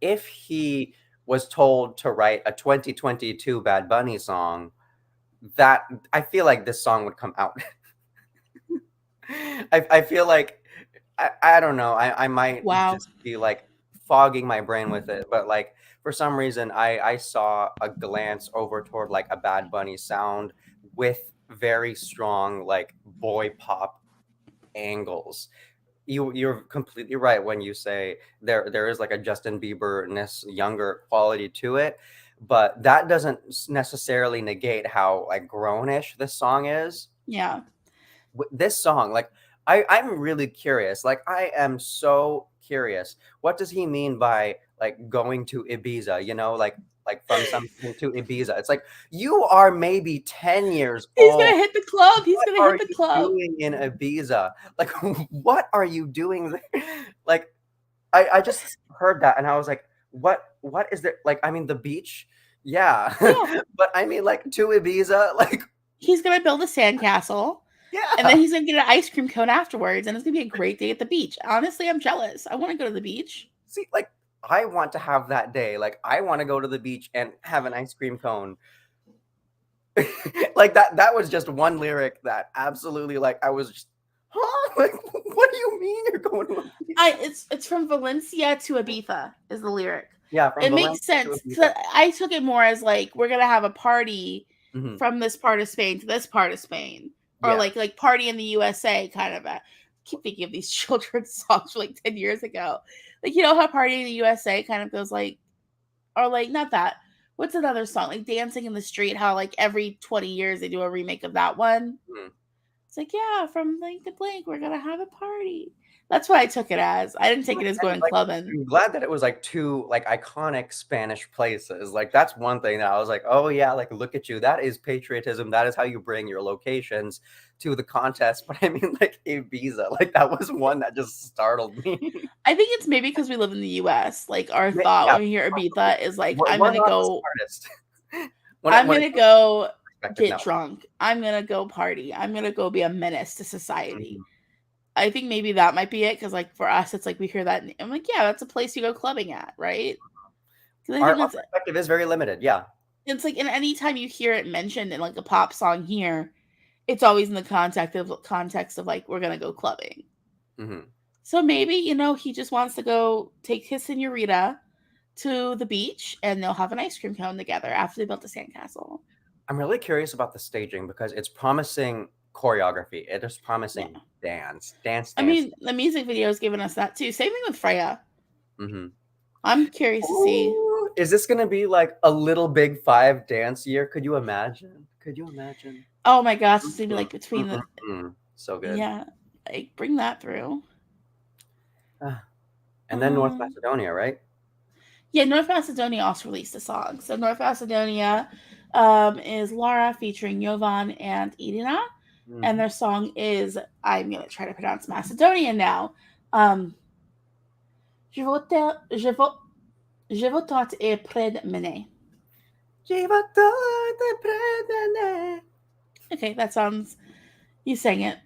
if he was told to write a 2022 Bad Bunny song, that I feel like this song would come out. I feel like I don't know. I might Wow. just be like fogging my brain with it, but like for some reason I saw a glance over toward like a Bad Bunny sound with very strong like boy pop angles. You're completely right when you say there is like a Justin Bieber-ness younger quality to it, but that doesn't necessarily negate how like grownish this song is. Yeah. This song, like I'm really curious. Like I am so curious. What does he mean by like going to Ibiza? You know, like from something to Ibiza. It's like you are maybe 10 years He's old. gonna hit the club. He's What gonna are hit the you club. doing in Ibiza? Like what are you doing there? Like I just heard that and I was like, what is there? Like I mean the beach, yeah. Yeah. But I mean like to Ibiza, like He's gonna build a sandcastle. And then yeah. he's gonna get an ice cream cone afterwards, and it's gonna be a great day at the beach. Honestly, I'm jealous. I want to go to the beach. See, like I want to have that day. Like I want to go to the beach and have an ice cream cone. Like that was just one lyric that absolutely like I was just huh? Like what do you mean you're going to Ibiza? It's from Valencia to Ibiza is the lyric. Yeah, from It makes Valencia to sense Ibiza. because I took it more as like we're gonna have a party Mhm. from this part of Spain to this part of Spain, or Yeah. like party in the USA kind of a. I keep thinking of these children's songs from like 10 years ago, like you know how Party in the USA kind of goes like, or like not that. What's another song like Dancing in the Street? How like every 20 years they do a remake of that one. Mhm. It's like, yeah, from blank to blank, we're gonna have a party. That's what I took it as. I didn't take it as And, going like, clubbing. I'm glad that it was, like, 2, like, iconic Spanish places, like, that's one thing that I was like, "Oh, yeah, like, look at you, that is patriotism, that is how you bring your locations to the contest," but I mean, like, Ibiza, like, that was one that just startled me. I think it's maybe because we live in the US. Like our Ma thought yeah, when we hear probably. Ibiza is like, We're not the smartest I'm when it gonna comes to go perspective, get no. drunk. I'm gonna go party. I'm gonna go be a menace to society. Mhm. I think maybe that might be it because like for us, it's like we hear that and I'm like, yeah, that's a place you go clubbing at, right? Because I think Our that's perspective is very limited, yeah. it's like in any time you hear it mentioned in like a pop song here, it's always in the context of like we're gonna go clubbing. Mhm. So maybe, he just wants to go take his senorita to the beach and they'll have an ice cream cone together after they built the sandcastle. I'm really curious about the staging because it's promising choreography, it is Yeah. promising dance, dance, I dance. mean, the music video has given us that too. Same thing with Freya. Mhm. I'm curious to see. Ooh, is this gonna be like a Little Big 5 dance year? Could you imagine? Could you imagine? Oh my gosh, it's gonna be Mm, like between mm, the mm. So good. yeah, like bring that through. Ah, and then North Um Macedonia, right? yeah, North Macedonia also released a song. So North Macedonia is Lara featuring Jovan and Irina. And Mhm. their song is I'm gonna try to pronounce Macedonian now. Um Života, Živo, Životot je pred mene. Životot predane. Okay, that sounds you sang it.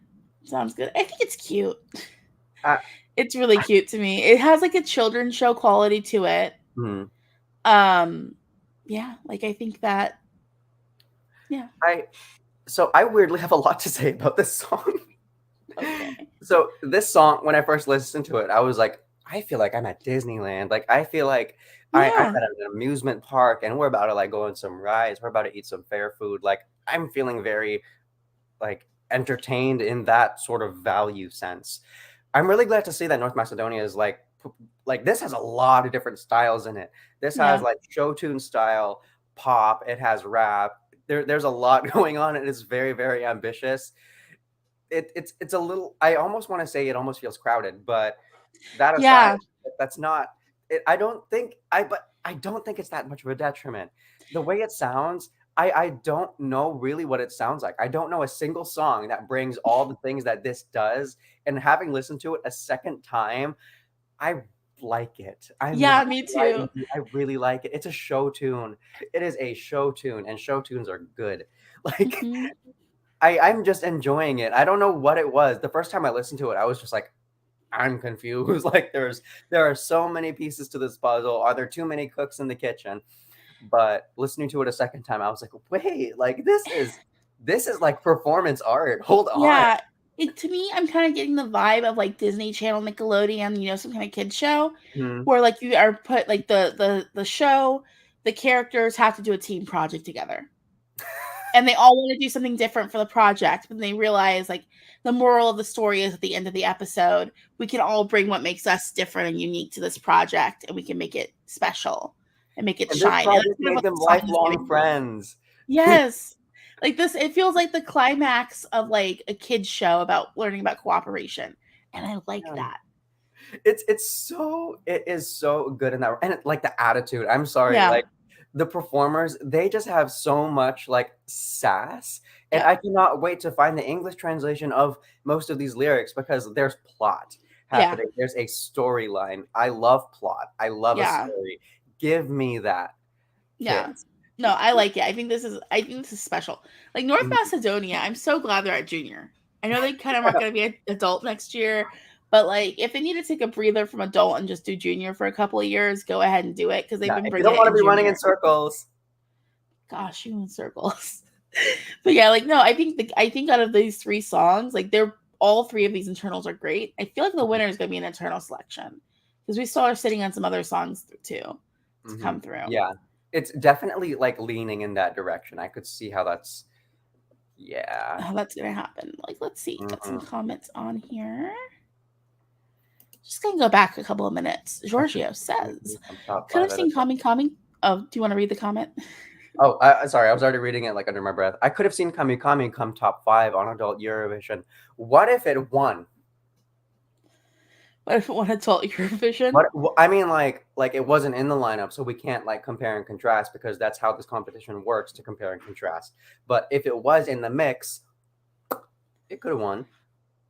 Sounds good. I think it's cute. I It's really cute to me. It has like a children's show quality to it. mhm. Um yeah, like I think that yeah. I so I weirdly have a lot to say about this song. Okay. So this song, when I first listened to it, I was like, I feel like I'm at Disneyland. Like I feel like I'm Yeah. at an amusement park and we're about to like go on some rides. We're about to eat some fair food. Like I'm feeling very like entertained in that sort of value sense. I'm really glad to see that North Macedonia is like this has a lot of different styles in it. This has Yeah. like show tune style, pop, it has rap. There's a lot going on and it's very, very ambitious. It's a little, I almost want to say it almost feels crowded, but that aside, Yeah. that's not it. I don't think it's that much of a detriment. The way it sounds, I don't know really what it sounds like. I don't know a single song that brings all the things that this does. And having listened to it a second time, I like it. I'm Yeah, not me lying too. to you. I really like it. It's a show tune. It is a show tune, and show tunes are good. Like Hmm. I'm just enjoying it. I don't know what it was. The first time I listened to it, I was just like, I'm confused. Like there are so many pieces to this puzzle. Are there too many cooks in the kitchen? But listening to it a second time, I was like, wait, like this is like performance art. Hold on. Yeah. To me, I'm kind of getting the vibe of like Disney Channel, Nickelodeon, some kind of kid show Mhm. where like you are put like the show, the characters have to do a team project together. And they all want to do something different for the project, but they realize like the moral of the story is at the end of the episode, we can all bring what makes us different and unique to this project, and we can make it special and make it And this shine. And that's project kind of made what them the song is lifelong giving. friends. Yes. Like this, it feels like the climax of like a kid's show about learning about cooperation. And I like Yeah. that. It is so good in that, and like the attitude. I'm sorry, Yeah. like the performers, they just have so much like sass, and Yeah. I cannot wait to find the English translation of most of these lyrics because there's plot Yeah. happening. There's a storyline. I love plot. I love a Yeah. story. Give me that, Yeah. kids. No, I like it. I think this is special. Like North Mhm. Macedonia, I'm so glad they're at junior. I know they kind of aren't going to be an adult next year, but like if they need to take a breather from adult and just do junior for a couple of years, go ahead and do it because they've Yeah, been if you bringing don't it want to in be running in junior. circles, Gosh, you in circles. But yeah, like no, I think out of these three songs, like they're all three of these internals are great. I feel like the winner is going to be an internal selection because we still are sitting on some other songs too to hmm come through. yeah, it's definitely like leaning in that direction. I could see how that's, yeah. How that's gonna happen. Like, let's see, got some Mhm. comments on here. Just gonna go back a couple of minutes. I could Giorgio says, from top "Could have five at a seen Kami Kami." Oh, do you want to read the comment? Oh, sorry, I was already reading it like under my breath. I could have seen Kami Kami come top five on adult Eurovision. What if it won? What if it wanted to Eurovision? I mean, like it wasn't in the lineup, so we can't like compare and contrast because that's how this competition works to compare and contrast. But if it was in the mix, it could have won.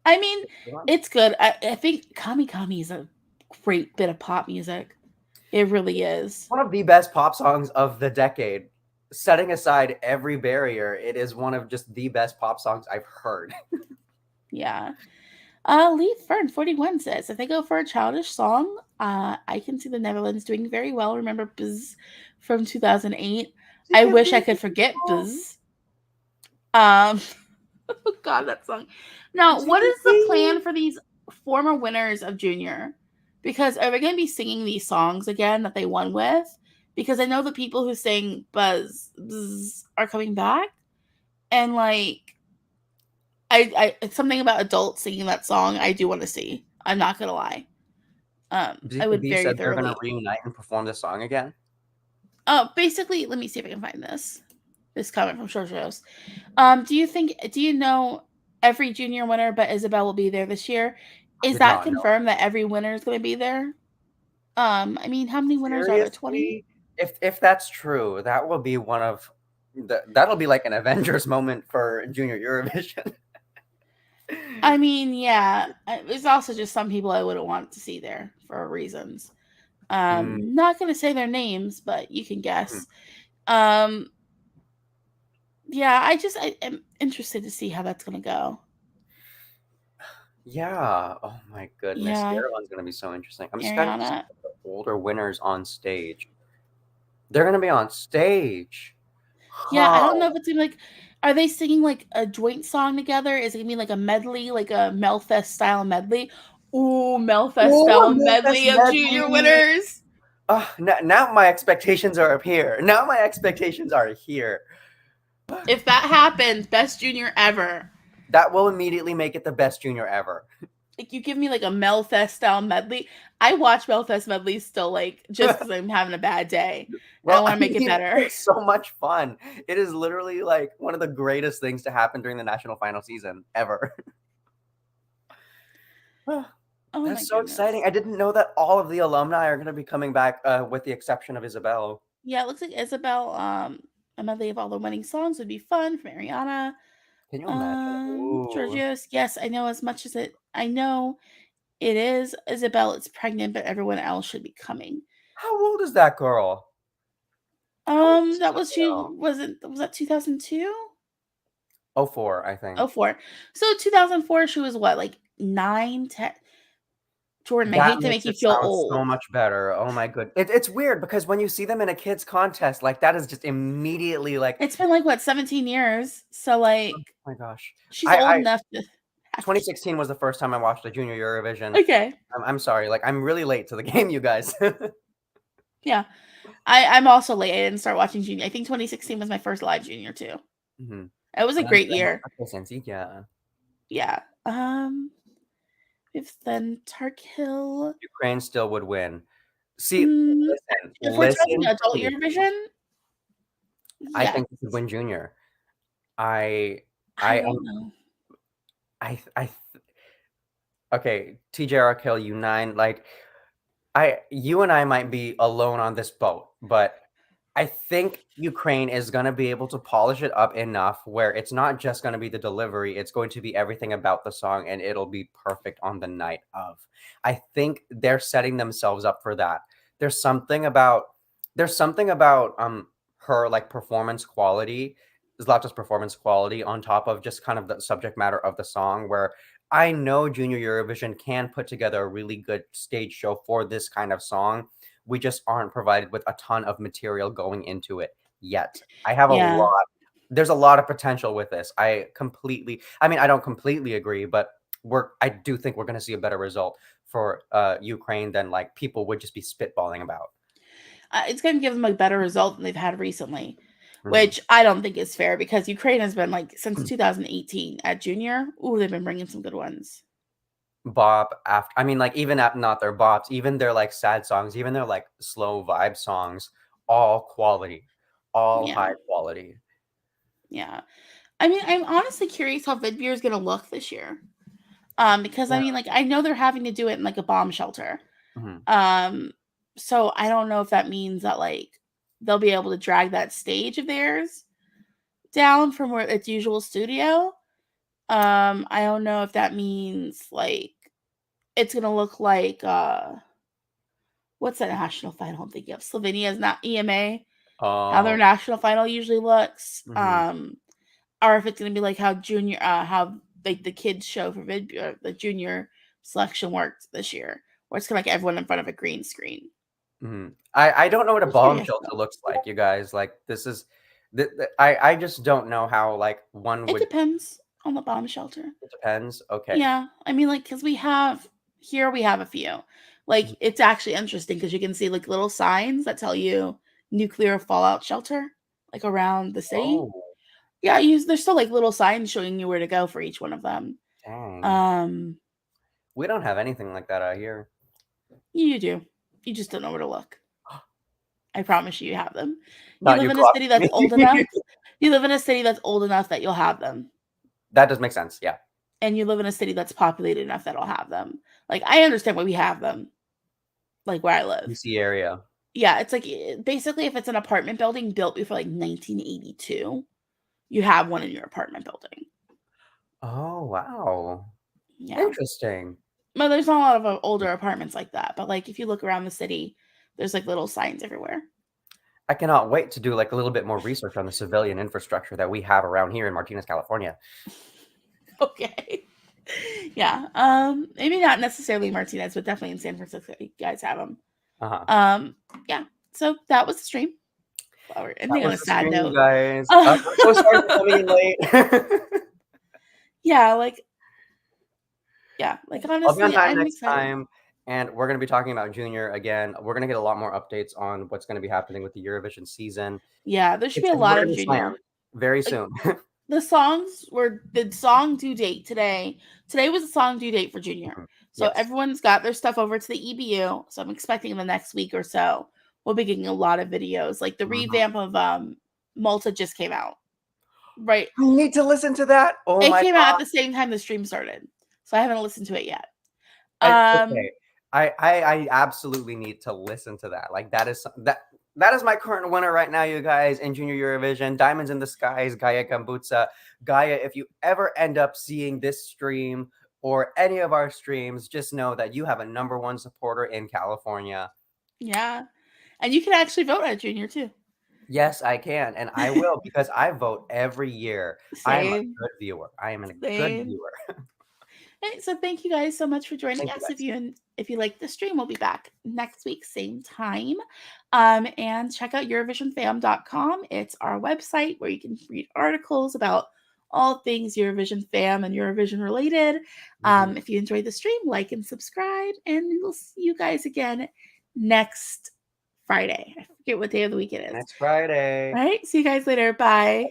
I mean, It could have won. it's good. I think Kami Kami is a great bit of pop music. It really is. One of the best pop songs of the decade. Setting aside every barrier, it is one of just the best pop songs I've heard. Yeah. Lee Fern 41 says, if they go for a childish song, I can see the Netherlands doing very well. Remember Buzz from 2008? I wish I could forget Buzz. Um, oh God, that song. Now, what is the plan for these former winners of Junior? Because are they going to be singing these songs again that they won with? Because I know the people who sang Buzz are coming back, and like it's something about adults singing that song I do want to see. I'm not gonna lie. I would B very said they're gonna thoroughly. reunite and perform the song again. Oh, basically, let me see if I can find this comment from Short Shows. Do you know every junior winner but Isabel will be there this year? I Is did that not know. confirmed that every winner is going to be there? I mean, how many winners are there? 20? Seriously? If that's true, that will be one of that'll be like an Avengers moment for Junior Eurovision. I mean, yeah. There's also just some people I wouldn't want to see there for reasons. Mm, Not going to say their names, but you can mm. guess. Yeah, I am interested to see how that's going to go. Yeah. Oh my goodness. The Yeah, other one's gonna be so interesting. I'm spending Ariana. the older winners on stage. They're gonna be on stage. Yeah, I don't know How? if it's gonna be like, are they singing like a joint song together? Is it gonna be like a medley, like a Melfest style medley? Ooh, Melfest Oh, style Memphis medley of junior medley. winners. Now my expectations are up here. Now my expectations are here. If that happens, best junior ever. That will immediately make it the best junior ever. Like you give me like a Melfest style medley. I watch Melfest medleys still like just because I'm having a bad day and I Well, want I to make it mean, better. it's so much fun. It is literally like one of the greatest things to happen during the national final season ever. Oh my That's so exciting. goodness. I didn't know that all of the alumni are going to be coming back, with the exception of Isabel. Yeah, it looks like Isabel, a medley of all the winning songs would be fun from Ariana. Can you imagine? Ooh. Georgios, yes, I know as much as I know it is Isabel is pregnant, but everyone else should be coming. How old is that girl? How old is That was she Isabel? was that 2002? Oh, 04, I Oh, think. 04. So 2004, she was what, like 9, 10? Jordan, I That hate to make makes you it feel sound so old. much better. Oh my good. It's weird because when you see them in a kids contest, like that is just immediately like, It's been like what, 17 years. So oh like my gosh. she's old I enough to have kids. 2016 was the first time I watched the Junior Eurovision. Okay. I'm sorry, like I'm really late to the game, you guys. Yeah. I'm also late. I didn't start watching Junior. I think 2016 was my first live Junior too. Mhm. It was a great year. Qué sencilla. Yeah. If then Tarkill. Ukraine still would win. See, Mm, if we're talking listen adult to me. Eurovision, I yes. think we could win Junior. I I I don't am know. I okay, TJ Raquel, U9, like you and I might be alone on this boat, but I think Ukraine is going to be able to polish it up enough where it's not just going to be the delivery, it's going to be everything about the song and it'll be perfect on the night of. I think they're setting themselves up for that. There's something about there's something about her like performance quality, Zlata's performance quality on top of just kind of the subject matter of the song where I know Junior Eurovision can put together a really good stage show for this kind of song. We just aren't provided with a ton of material going into it yet. I have a Yeah. lot. There's a lot of potential with this. I mean, I don't completely agree, but I do think we're going to see a better result for Ukraine than like people would just be spitballing about. It's going to give them a better result than they've had recently, Mhm. which I don't think is fair because Ukraine has been like since 2018 at Junior. Ooh, they've been bringing some good ones. Bop after, I mean, like even at not their bops, even their like sad songs, even their like slow vibe songs, all quality, all Yeah. high quality. Yeah. I mean, I'm honestly curious how Vidbeer is going to look this year. Because I Yeah. mean, like I know they're having to do it in like a bomb shelter. Mhm. Um, so I don't know if that means that like they'll be able to drag that stage of theirs down from where its usual studio. I don't know if that means like it's gonna look like what's that national final I'm thinking of? Slovenia's not EMA, how their Oh. national final usually looks. Mhm. Or if it's gonna be like how junior how like the kids show for the junior selection worked this year, where it's kind of like everyone in front of a green screen. Mhm. I don't know what a I'm bomb curious shelter though. looks like, you guys. Like this is I just don't know how like one It would. depends on the bomb shelter. It depends. Okay. Yeah, I mean, like, because we have a few. Mhm. Like, it's actually interesting because you can see like little signs that tell you nuclear fallout shelter, like around the city. Oh, Yeah, there's still like little signs showing you where to go for each one of them. dang. Um, We don't have anything like that out here. you do. You just don't know where to look. I promise you have them. You Not live you in a city that's clocking old me. enough. You live in a city that's old enough that you'll have them. That does make sense. Yeah. And you live in a city that's populated enough that'll have them. Like, I understand why we have them, like where I live. DC area. Yeah, it's like basically if it's an apartment building built before like 1982, you have one in your apartment building. Oh, wow. Yeah. Interesting. Well, there's not a lot of older apartments like that, but like if you look around the city, there's like little signs everywhere. I cannot wait to do like a little bit more research on the civilian infrastructure that we have around here in Martinez, California. Okay. Yeah. Maybe not necessarily Martinez, but definitely in San Francisco, you guys have them. Uh-huh. Yeah. So that was the stream. Well, we're That ending on was a the sad stream, you note. guys. I'm so sorry for coming in late. Yeah, like I'll be on honestly, time I'm next excited. time, and we're going to be talking about Junior again. We're going to get a lot more updates on what's going to be happening with the Eurovision season. Yeah, there should be a We're lot going of to be slammed junior. very Like soon. the songs were the song due date today. Today was the song due date for Junior. So Yes. everyone's got their stuff over to the EBU. So I'm expecting in the next week or so we'll be getting a lot of videos. Like the revamp of Malta just came out. Right. I need to listen to that. Oh It my came god. out at the same time the stream started. So I haven't listened to it yet. Okay. I absolutely need to listen to that. Like that is my current winner right now, you guys, in Junior Eurovision. Diamonds in the Skies, Gaia Gambutsa. Gaia, if you ever end up seeing this stream or any of our streams, just know that you have a #1 supporter in California. Yeah. And you can actually vote at Junior too. Yes, I can, and I will because I vote every year. I am a Same. good viewer. I am a good Same. viewer. Okay, so thank you guys so much for joining Thank you us. guys. If you like the stream, we'll be back next week, same time. And check out EurovisionFam.com. It's our website where you can read articles about all things Eurovision Fam and Eurovision related. If you enjoyed the stream, like and subscribe, and we'll see you guys again next Friday. I forget what day of the week it is. Next Friday. All right, see you guys later. Bye.